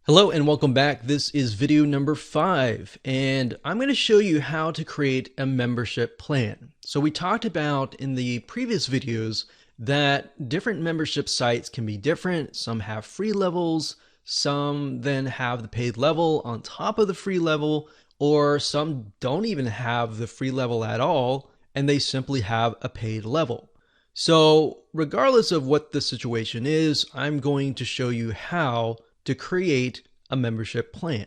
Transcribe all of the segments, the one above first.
Hello and welcome back. This is video number 5 and I'm going to show you how to create a membership plan. So we talked about in the previous videos that different membership sites can be different. Some have free levels, some then have the paid level on top of the free level, or some don't even have the free level at all and they simply have a paid level. So regardless of what the situation is, I'm going to show you how to create a membership plan.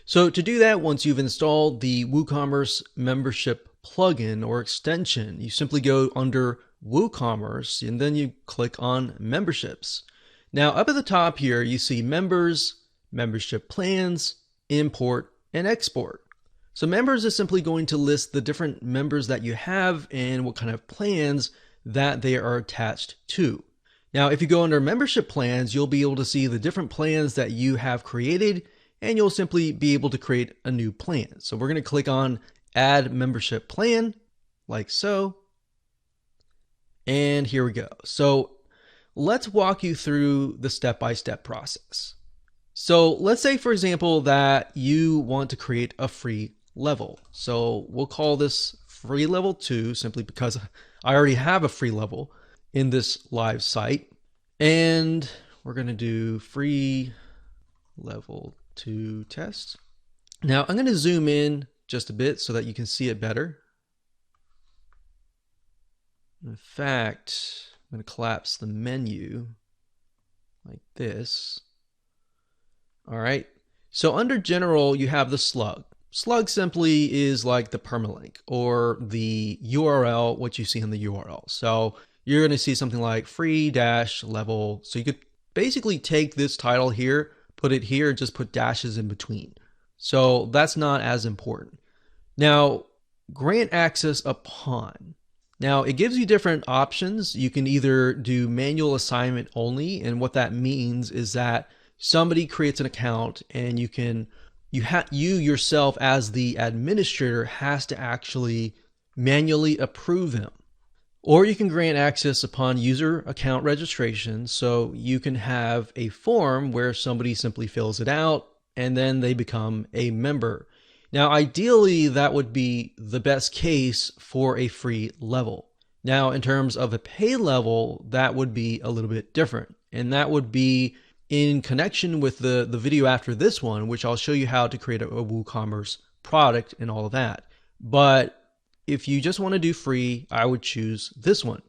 So to do that, once you've installed the Woocomerce membership plugin or extension, you simply go under Woocomerce and then you click on memberships. Now up at the top here, you see members, membership plans, import, and export. So members is simply going to list the different members that you have and what kind of plans that they are attached to. Now, if you go under membership plans, you'll be able to see the different plans that you have created, and you'll simply be able to create a new plan. So we're going to click on add membership plan like so. And here we go. So let's walk you through the step-by-step process. So let's say, for example, that you want to create a free level. So we'll call this free level 2 simply because I already have a free level in this live site, and we're going to do free level 2 test. Now I'm going to zoom in just a bit so that you can see it better. In fact, I'm going to collapse the menu like this. All right, so under general you have the slug. Slug simply is like the permalink or the URL, what you see in the URL. So you're going to see something like free-level. So you could basically take this title here, put it here, just put dashes in between. So that's not as important. Now, grant access upon. Now, it gives you different options. You can either do manual assignment only, and what that means is that somebody creates an account and you yourself as the administrator has to actually manually approve them. Or you can grant access upon user account registration, so you can have a form where somebody simply fills it out and then they become a member. Now, ideally, that would be the best case for a free level. Now, in terms of a pay level, that would be a little bit different, and that would be in connection with the video after this one, which I'll show you how to create a WooCommerce product and all of that. But if you just want to do free, I would choose this one.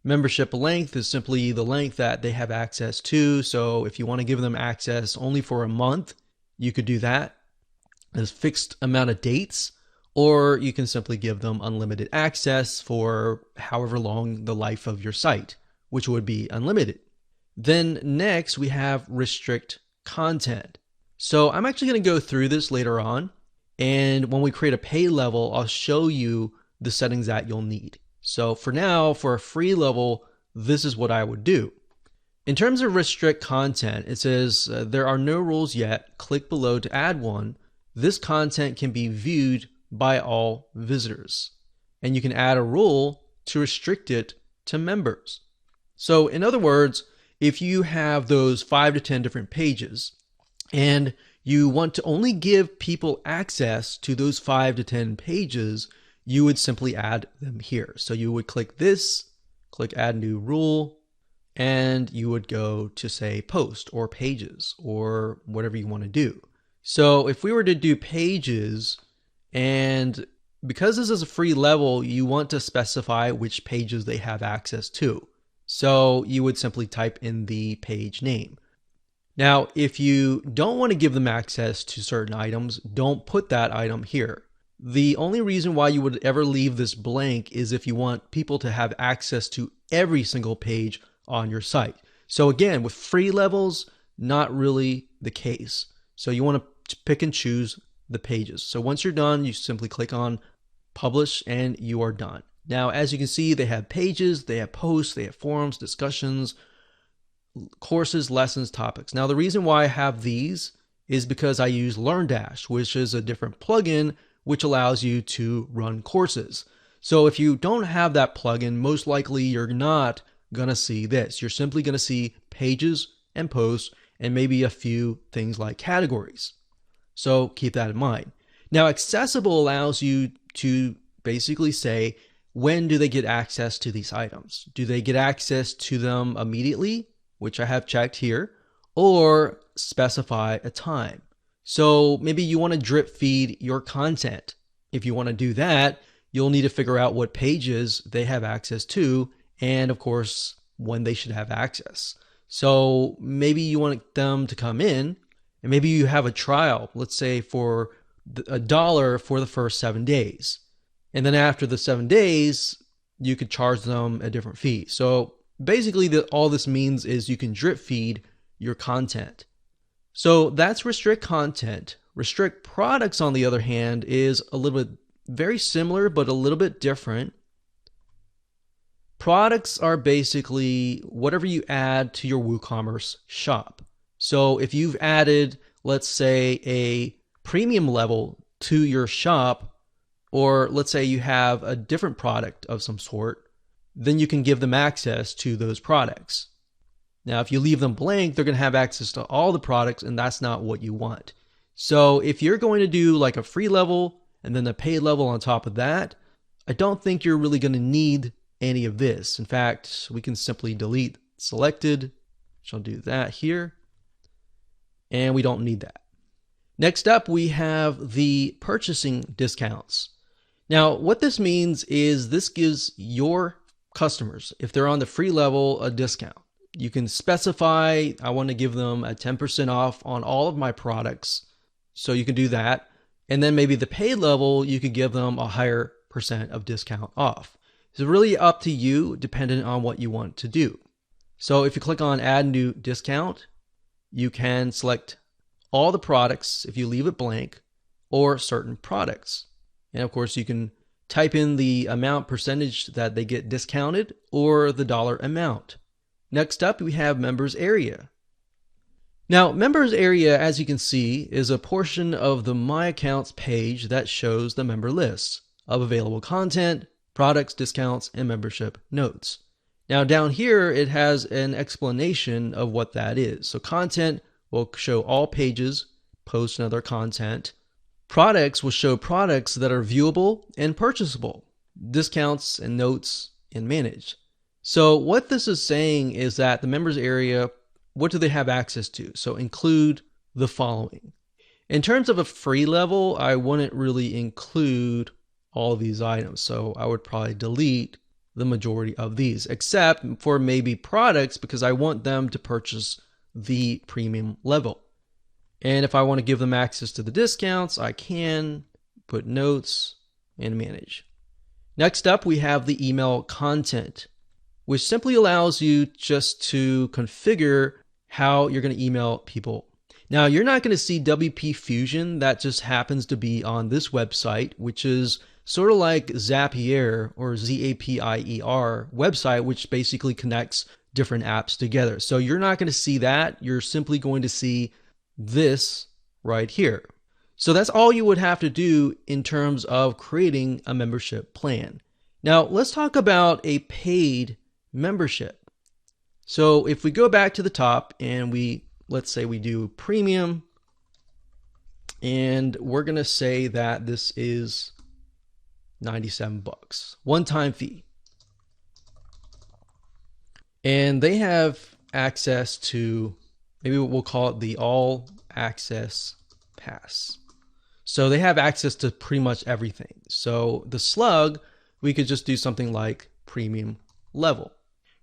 Membership length is simply the length that they have access to. So if you want to give them access only for a month, you could do that. There's fixed amount of dates, or you can simply give them unlimited access for however long the life of your site, which would be unlimited. Then next we have restrict content. So I'm actually going to go through this later on. And when we create a pay level, I'll show you the settings that you'll need. So for now, for a free level, this is what I would do. In terms of restrict content, it says there are no rules yet. Click below to add one. This content can be viewed by all visitors. And you can add a rule to restrict it to members. So in other words, if you have those 5 to 10 different pages and you want to only give people access to those 5 to 10 pages, you would simply add them here. So you would click this, click add new rule, and you would go to say post or pages or whatever you want to do. So if we were to do pages, and because this is a free level, you want to specify which pages they have access to. So you would simply type in the page name. Now, if you don't want to give them access to certain items, don't put that item here. The only reason why you would ever leave this blank is if you want people to have access to every single page on your site. So again, with free levels, not really the case. So you want to pick and choose the pages. So once you're done, you simply click on publish and you are done. Now, as you can see, they have pages, they have posts, they have forums, discussions, courses, lessons, topics. Now, the reason why I have these is because I use LearnDash, which is a different plugin which allows you to run courses. So if you don't have that plugin, most likely you're not going to see this. You're simply going to see pages and posts, and maybe a few things like categories. So keep that in mind. Now, accessible allows you to basically say, when do they get access to these items? Do they get access to them immediately, which I have checked here, or specify a time? So maybe you want to drip feed your content. If you want to do that, you'll need to figure out what pages they have access to, and of course, when they should have access. So maybe you want them to come in, and maybe you have a trial, let's say for $1 for the first 7 days. And then after the 7 days, you could charge them a different fee. So basically all this means is you can drip feed your content. So that's restrict content. Restrict products, on the other hand, is a little bit very similar, but a little bit different. Products are basically whatever you add to your WooCommerce shop. So if you've added, let's say, a premium level to your shop, or let's say you have a different product of some sort, then you can give them access to those products. Now, if you leave them blank, they're going to have access to all the products, and that's not what you want. So if you're going to do like a free level and then a paid level on top of that, I don't think you're really going to need any of this. In fact, we can simply delete selected, which I'll do that here, and we don't need that. Next up, we have the purchasing discounts. Now, what this means is this gives your customers, if they're on the free level, a discount. You can specify, I want to give them a 10% off on all of my products. So you can do that. And then maybe the paid level, you could give them a higher percent of discount off. It's really up to you, dependent on what you want to do. So if you click on add new discount, you can select all the products if you leave it blank, or certain products. And of course, you can type in the amount percentage that they get discounted or the dollar amount. Next up, we have members area. Now, members area, as you can see, is a portion of the My Accounts page that shows the member lists of available content, products, discounts, and membership notes. Now, down here, it has an explanation of what that is. So content will show all pages, posts, and other content. Products will show products that are viewable and purchasable, discounts and notes and managed. So what this is saying is that the members area, what do they have access to? So include the following. In terms of a free level, I wouldn't really include all of these items. So I would probably delete the majority of these, except for maybe products, because I want them to purchase the premium level. And if I want to give them access to the discounts, I can put notes and manage. Next up, we have the email content, which simply allows you just to configure how you're going to email people. Now, you're not going to see WP Fusion. That just happens to be on this website, which is sort of like Zapier or Zapier website, which basically connects different apps together. So you're not going to see that. You're simply going to see this right here. So that's all you would have to do in terms of creating a membership plan. Now, let's talk about a paid membership. So if we go back to the top and let's say we do premium, and we're going to say that this is $97, one-time fee. And they have access to, maybe we'll call it the all access pass. So they have access to pretty much everything. So the slug, we could just do something like premium level.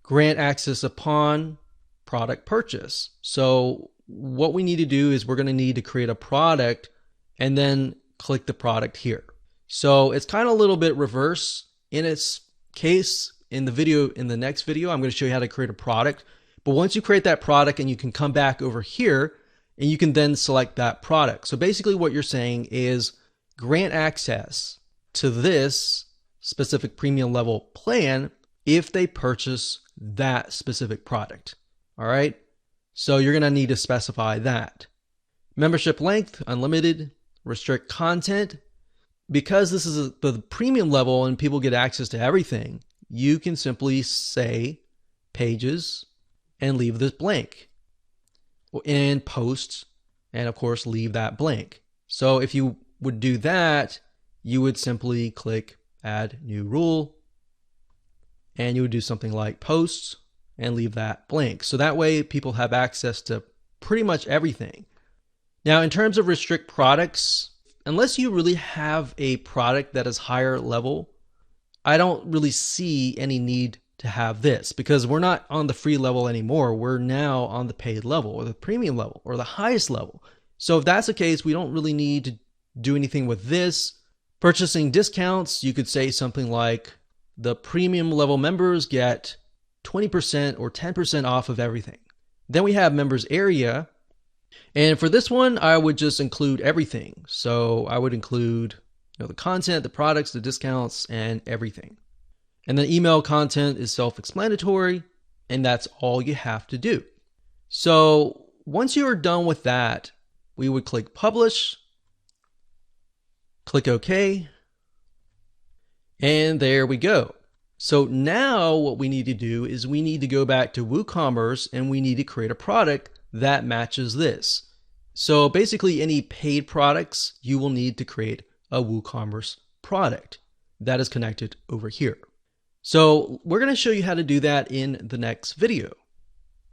Grant access upon product purchase. So what we need to do is we're going to need to create a product and then click the product here. So it's kind of a little bit reverse in its case. In the next video, I'm going to show you how to create a product. But once you create that product, and you can come back over here and you can then select that product. So basically what you're saying is grant access to this specific premium level plan if they purchase that specific product. All right. So you're going to need to specify that. Membership length, unlimited. Restrict content. Because this is the premium level and people get access to everything, you can simply say pages and leave this blank. and post, and of course leave that blank. So if you would do that, you would simply click add new rule, and you would do something like posts and leave that blank. So that way people have access to pretty much everything. Now, in terms of restrict products, unless you really have a product that is higher level, I don't really see any need to have this, because we're not on the free level anymore. We're now on the paid level or the premium level or the highest level. So if that's the case, we don't really need to do anything with this. Purchasing discounts, you could say something like the premium level members get 20% or 10% off of everything. Then we have members area. And for this one, I would just include everything. So I would include the content, the products, the discounts, and everything. And then email content is self-explanatory, and that's all you have to do. So once you are done with that, we would click publish, click OK, and there we go. So now what we need to do is we need to go back to Woocomerce and we need to create a product that matches this. So basically any paid products, you will need to create a Woocomerce product that is connected over here. So we're going to show you how to do that in the next video.